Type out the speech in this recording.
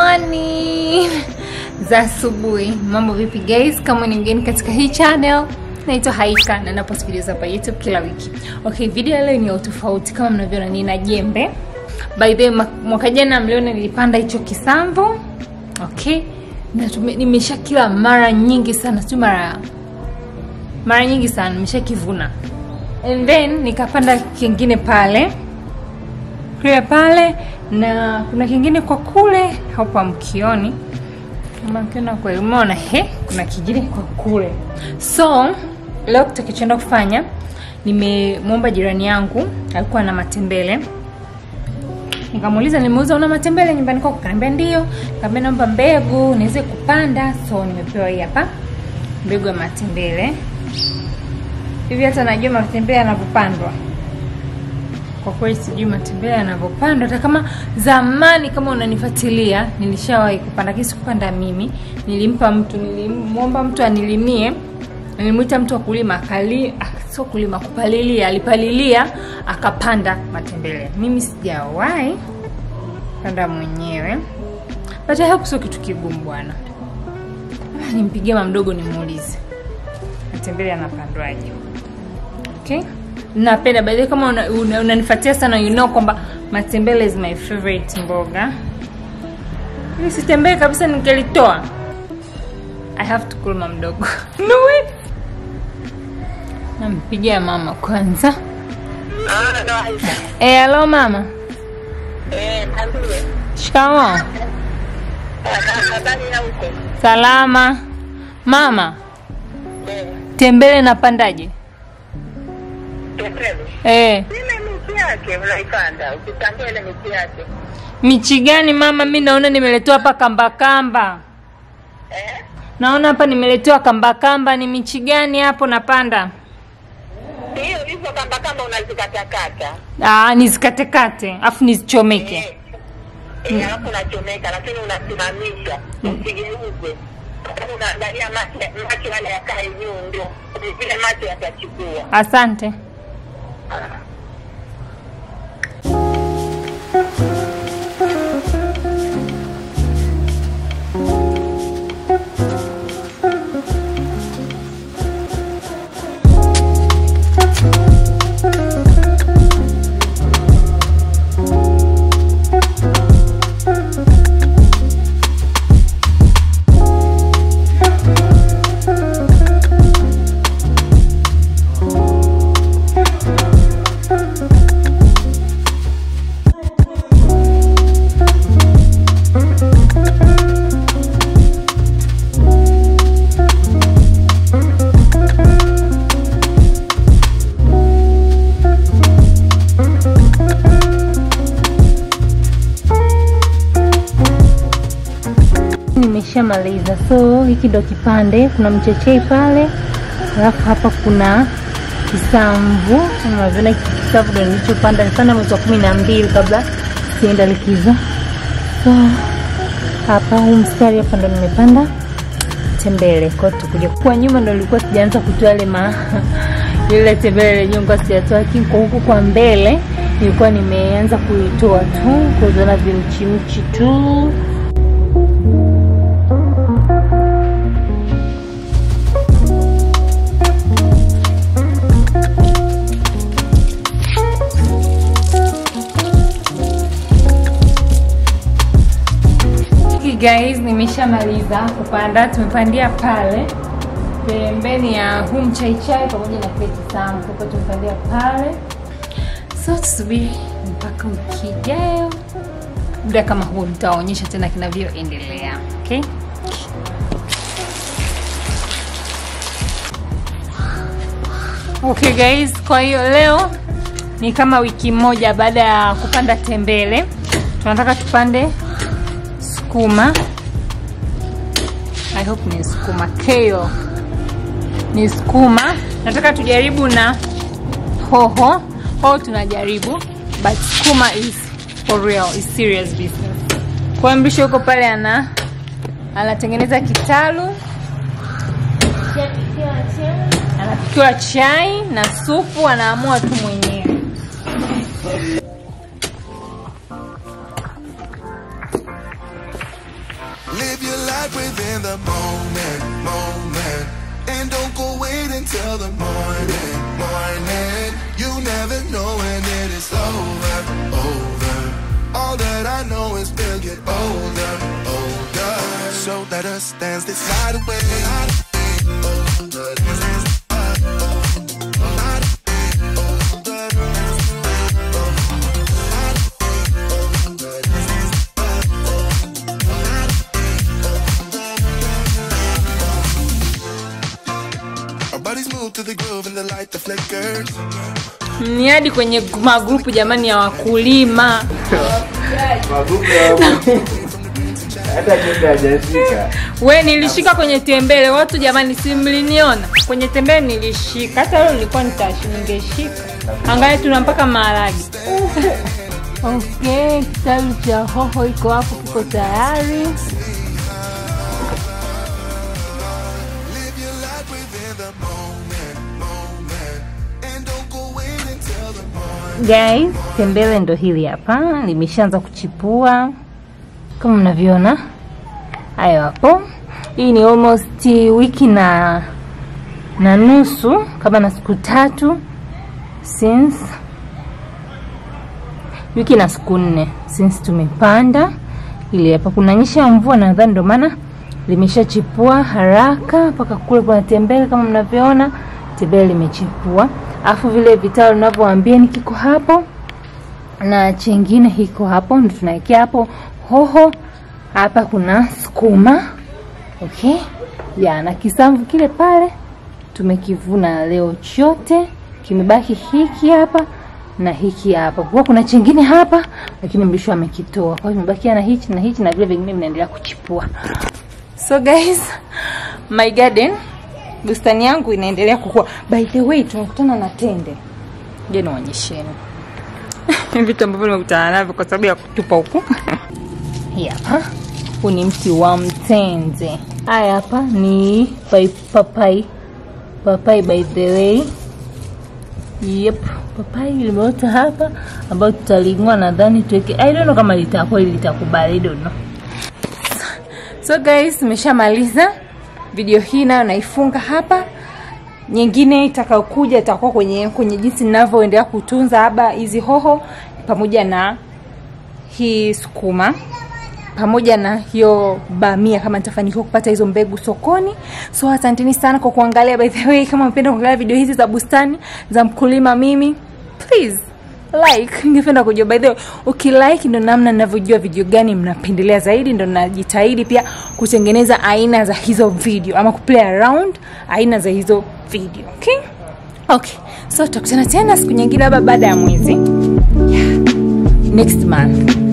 morning za asubuhi. Mambo vipi guys? Kama ni mgeni katika hii channel, naitwa Haika na napost videos hapa YouTube kila wiki. Okay, video leo ni tofauti. Kama mnavyoona nina jembe. By the way, mwaka jana mliona nilipanda hicho kisamvu. Okay, na nimesha kila mara nyingi sana, si mara nyingi sana nimeshakivuna. And then nikapanda kingine pale. Na kuna kingine kwa kule hapa mkioni. Kama mkiona kwa umeona kuna kingine kwa kule. So, leo tutakichoenda kufanya, nimemwomba jirani yangu, alikuwa na matembele. Nikamuuliza nimeuza una matembele nyumbani kwako? Akaniambia ndio. Nikamwambia naomba mbegu niweze kupanda. So nimepewa hii hapa mbegu ya matembele. Hivi hata najua matembele yanapopandwa. Kwa kweli sijui matembele yanapopandwa. Hata kama zamani kama unanifuatilia, nilishawahi kupanda, kisi kupanda mimi. Nilimwomba mtu anilimie. Nilimuita mtu wa kulima, sio kulima, kupalilia, alipalilia akapanda matembele. Mimi sijawahi panda mwenyewe. But I hope sio kitu kigumu bwana. Nimpigie mama mdogo nimuulize matembele yanapandwaje. Okay? Napenda baadaye kama unanifuatia sana, you know kwamba matembele is my favorite mboga. Mimi sitembee kabisa ningelitoa. I have to call mama mdogo. No way. Nampigia mama kwanza. Hello mama. Ndio. Shikamoo. Salama. Mama. Tembele napandaje? Tembele? Mimi yake unaipanda, ukitambele miti yake. Michi gani mama? Mimi naona nimeletewa hapa kamba. Naona hapa nimeletewa kamba, ni michi gani hapo napanda? Hizo kamba unazikatakata. Nizikatekate, afu nizichomeke. Hapo unachomeka lakini unasimamisha. Usigeuze. Unaangalia macho yale yakae juu ndio. Vile macho yatachukua. Asante. Nimeshamaliza. So hiki ndo kipande, kuna mchechei pale, alafu hapa kuna kisamvu. Unaona kisamvu ndo nilichopanda sana mwezi wa 12 kabla sienda likizo. So hapa huu mstari hapa ndo nimepanda tembele. Kwa tukuje kwa nyuma ndo nilikuwa sijaanza kutoa ile tembele nyongo sijatoa, kwa huku kwa mbele nilikuwa nimeanza kuitoa tu, kuona vimchimchi tu. Guys, nimeshamaliza kupanda. Tumepandia pale pembeni ya huu mchaichai pamoja na kile kisamvu. Kwa tumepandia pale. So tusubiri mpaka wiki ijayo. Muda kama huu nitaonyesha tena kinavyoendelea. Okay? Okay guys, kwa hiyo leo ni kama wiki moja baada ya kupanda tembele. Tunataka tupande sukuma. I hope ni sukuma kale. Ni sukuma. Nataka tujaribu na hoho. Tunajaribu, but sukuma is for real, is serious business. Kwa mbisho yuko pale anatengeneza kitalu. Anapikiwa chai na supu, anaamua tu mwenyewe. life within the moment, moment. And don't go wait until the morning, morning. You never know when it is over, over. All that I know is we'll get older, older. So let us dance this night away. To the groove and the light that flickers. Ni hadi kwenye magrupu jamani ya wakulima. Magrupu ya wakulima. Hata kenda hajashika. Wewe nilishika kwenye tembele watu jamani, si mliniona? Kwenye tembele nilishika. Hata leo nilikuwa ningeshika. Angalia tuna mpaka maharage. Okay, kitabu cha hoho iko hapo, kiko tayari. Guys, tembele ndo hili hapa, limeshaanza kuchipua kama mnavyoona. Hayo hapo. Hii ni almost wiki na nusu, kama na siku 3 since wiki na siku 4 since tumepanda. Ili hapa kunanyesha mvua, nadhani ndo maana limeshachipua haraka. Paka kule kuna tembele kama mnavyoona, tembele limechipua. Afu vile vitalo ninavyowaambia ni kiko hapo na chengine hiko hapo, ndio tunawekea hapo hoho. Hapa kuna sukuma. Okay? Ya, na kisamvu kile pale tumekivuna leo chote. Kimebaki hiki hapa na hiki hapa. Kwa kuna chengine hapa lakini mbisho amekitoa. Kwa hiyo imebakia na hichi na hichi na vile vingine vinaendelea kuchipua. So guys, my garden, bustani yangu inaendelea kukua. By the way, tunakutana na tende. Je, naonyesheni vitu ambavyo nimekutana navyo kwa sababu ya kutupa huku. Hapa huu ni mti wa mtende. Haya hapa ni papai by the way. Yep, papai limeota hapa ambao tutalingwa, nadhani tuweke. I don't know kama litakubali, I don't know. So guys, nimeshamaliza video hii, nayo naifunga hapa. Nyingine itakayokuja itakuwa kwenye jinsi ninavyoendelea kutunza haba hizi hoho pamoja na hii sukuma pamoja na hiyo bamia, kama nitafanikiwa kupata hizo mbegu sokoni. So asanteni sana kwa kuangalia. By the way, kama mpenda kuangalia video hizi za bustani za mkulima mimi, please like. Ningependa kujua, by the way, ukilike ndio namna ninavyojua video gani mnapendelea zaidi, ndio najitahidi pia kutengeneza aina za hizo video ama kuplay around aina za hizo video. Okay, so tutakutana tena siku nyingine baada ya mwezi. Yeah. Next month.